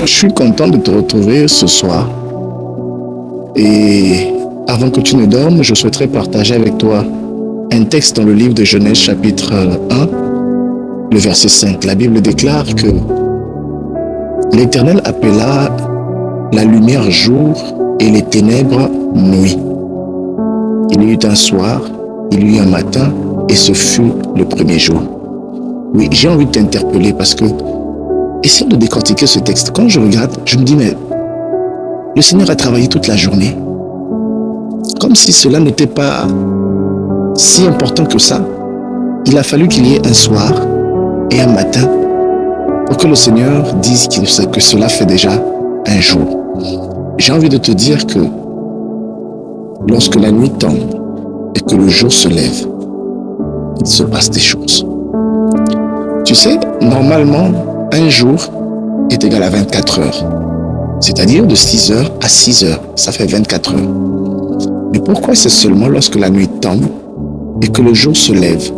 Je suis content de te retrouver ce soir. Et avant que tu ne dormes, je souhaiterais partager avec toi un texte dans le livre de Genèse chapitre 1, le verset 5. La Bible déclare que l'Éternel appela la lumière jour et les ténèbres nuit. Il y eut un soir, il y eut un matin, et ce fut le premier jour. Oui, j'ai envie de t'interpeller parce que, essayons de décortiquer ce texte. Quand je regarde, je me dis, mais le Seigneur a travaillé toute la journée. Comme si cela n'était pas si important que ça. Il a fallu qu'il y ait un soir et un matin pour que le Seigneur dise que cela fait déjà un jour. J'ai envie de te dire que lorsque la nuit tombe et que le jour se lève, il se passe des choses. Tu sais, normalement, un jour est égal à 24 heures. C'est-à-dire de 6 heures à 6 heures. Ça fait 24 heures. Mais pourquoi c'est seulement lorsque la nuit tombe et que le jour se lève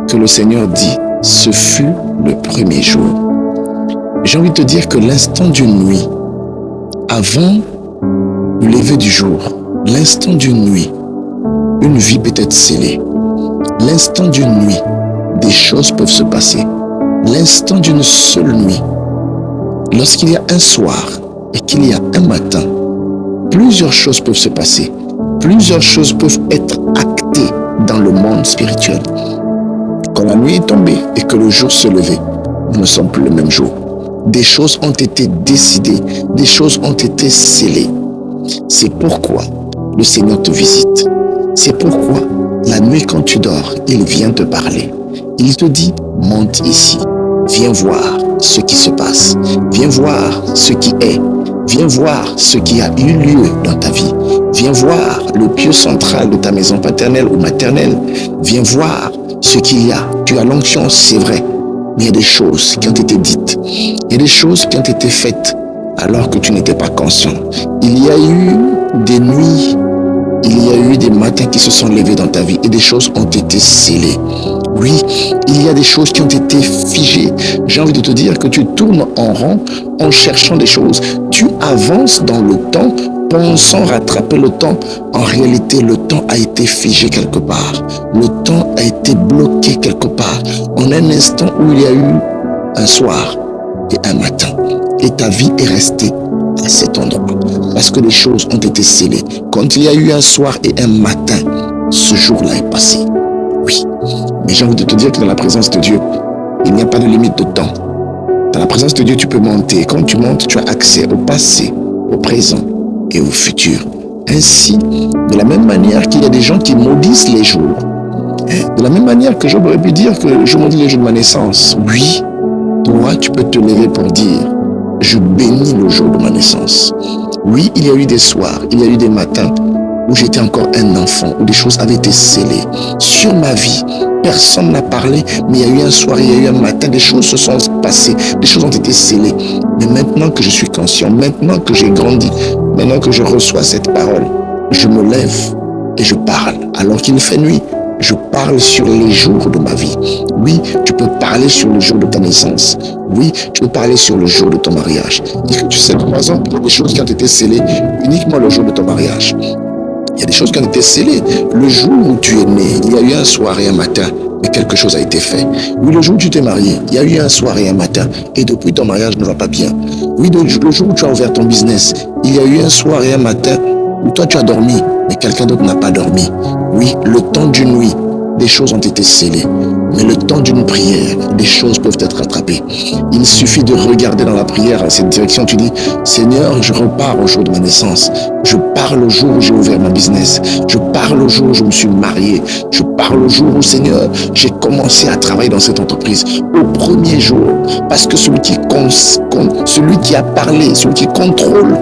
que le Seigneur dit « Ce fut le premier jour ». J'ai envie de te dire que l'instant d'une nuit, avant le lever du jour, l'instant d'une nuit, une vie peut être scellée. L'instant d'une nuit, des choses peuvent se passer. L'instant d'une seule nuit, lorsqu'il y a un soir et qu'il y a un matin, plusieurs choses peuvent se passer. Plusieurs choses peuvent être actées dans le monde spirituel. Quand la nuit est tombée et que le jour se levait, nous ne sommes plus le même jour. Des choses ont été décidées, des choses ont été scellées. C'est pourquoi le Seigneur te visite. C'est pourquoi la nuit quand tu dors, il vient te parler. Il te dit, monte ici, viens voir ce qui se passe, viens voir ce qui est, viens voir ce qui a eu lieu dans ta vie, viens voir le pieu central de ta maison paternelle ou maternelle, viens voir ce qu'il y a. Tu as l'onction, c'est vrai, mais il y a des choses qui ont été dites, il y a des choses qui ont été faites alors que tu n'étais pas conscient. Il y a eu des nuits, il y a eu des matins qui se sont levés dans ta vie et des choses ont été scellées. Oui, il y a des choses qui ont été figées. J'ai envie de te dire que tu tournes en rond en cherchant des choses. Tu avances dans le temps, pensant rattraper le temps. En réalité, le temps a été figé quelque part. Le temps a été bloqué quelque part. En un instant où il y a eu un soir et un matin. Et ta vie est restée à cet endroit. Parce que les choses ont été scellées. Quand il y a eu un soir et un matin, ce jour-là est passé. Oui, mais j'ai envie de te dire que dans la présence de Dieu, il n'y a pas de limite de temps. Dans la présence de Dieu, tu peux monter. Quand tu montes, tu as accès au passé, au présent et au futur. Ainsi, de la même manière qu'il y a des gens qui maudissent les jours, de la même manière que Job aurait pu dire que je maudis les jours de ma naissance. Oui, toi, tu peux te lever pour dire, je bénis le jour de ma naissance. Oui, il y a eu des soirs, il y a eu des matins où j'étais encore un enfant, où des choses avaient été scellées sur ma vie. Personne n'a parlé, mais il y a eu un soir, il y a eu un matin, des choses se sont passées, des choses ont été scellées. Mais maintenant que je suis conscient, maintenant que j'ai grandi, maintenant que je reçois cette parole, je me lève et je parle. Alors qu'il fait nuit, je parle sur les jours de ma vie. Oui, tu peux parler sur le jour de ta naissance. Oui, tu peux parler sur le jour de ton mariage. Et que tu sais, par exemple, il y a des choses qui ont été scellées uniquement le jour de ton mariage. Il y a des choses qui ont été scellées. Le jour où tu es né, il y a eu un soir et un matin, mais quelque chose a été fait. Oui, le jour où tu t'es marié, il y a eu un soir et un matin, et depuis ton mariage ne va pas bien. Oui, le jour où tu as ouvert ton business, il y a eu un soir et un matin où toi tu as dormi, mais quelqu'un d'autre n'a pas dormi. Oui, le temps d'une nuit, des choses ont été scellées. Mais le temps d'une prière, des choses peuvent être rattrapées. Il suffit de regarder dans la prière à cette direction. Tu dis, Seigneur, je repars au jour de ma naissance. Je parle au jour où j'ai ouvert ma business. Je parle au jour où je me suis marié. Je parle au jour où, Seigneur, j'ai commencé à travailler dans cette entreprise. Au premier jour. Parce que celui qui a parlé, celui qui contrôle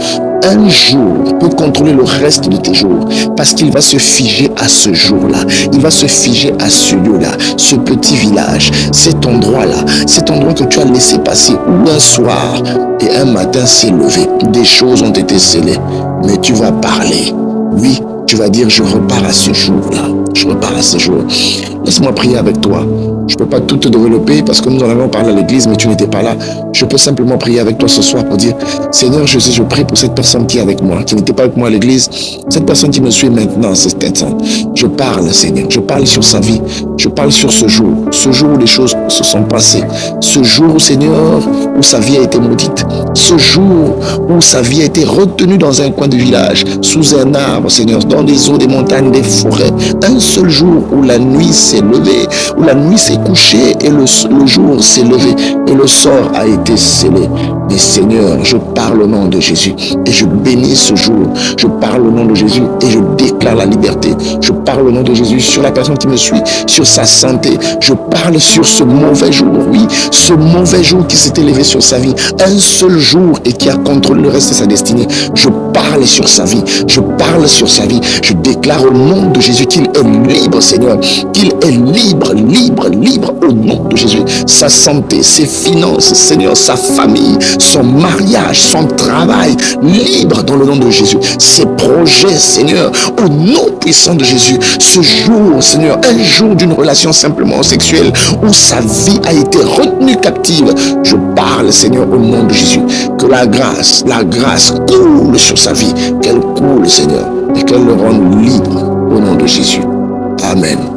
un jour peut contrôler le reste de tes jours parce qu'il va se figer à ce jour-là. Il va se figer à ce lieu-là, ce petit village, cet endroit-là, cet endroit que tu as laissé passer où un soir et un matin s'est levé. Des choses ont été scellées, mais tu vas parler. Oui, tu vas dire, je repars à ce jour-là. Je repars à ce jour. Laisse-moi prier avec toi. Je ne peux pas tout te développer parce que nous en avons parlé à l'église, mais tu n'étais pas là. Je peux simplement prier avec toi ce soir pour dire, Seigneur, je prie pour cette personne qui est avec moi, qui n'était pas avec moi à l'église, cette personne qui me suit maintenant, cet instant. Je parle, Seigneur, je parle sur sa vie, je parle sur ce jour où les choses se sont passées, ce jour, Seigneur, où sa vie a été maudite, ce jour où sa vie a été retenue dans un coin du village, sous un arbre, Seigneur, dans des eaux, des montagnes, des forêts. Un seul jour où la nuit s'est levée, où la nuit s'est couchée et le jour s'est levé et le sort a été scellé. Mais Seigneur, je parle au nom de Jésus et je bénis ce jour. Je parle au nom de Jésus et je déclare la liberté. Je parle au nom de Jésus sur la personne qui me suit, sur sa santé. Je parle sur ce mauvais jour, oui, ce mauvais jour qui s'est élevé sur sa vie. Un seul jour et qui a contrôlé le reste de sa destinée. Je parle sur sa vie. Je parle sur sa vie. Je déclare au nom de Jésus qu'il est libre, Seigneur. Qu'il est libre, libre, libre au nom de Jésus. Sa santé, ses finances, Seigneur, sa famille, son mariage, son travail, libre dans le nom de Jésus. Ses projets, Seigneur, au nom puissant de Jésus. Ce jour, Seigneur, un jour d'une relation simplement sexuelle où sa vie a été retenue captive. Je parle, Seigneur, au nom de Jésus. Que la grâce coule sur sa vie. Qu'elle coule, Seigneur, et qu'elle le rende libre au nom de Jésus. Amen.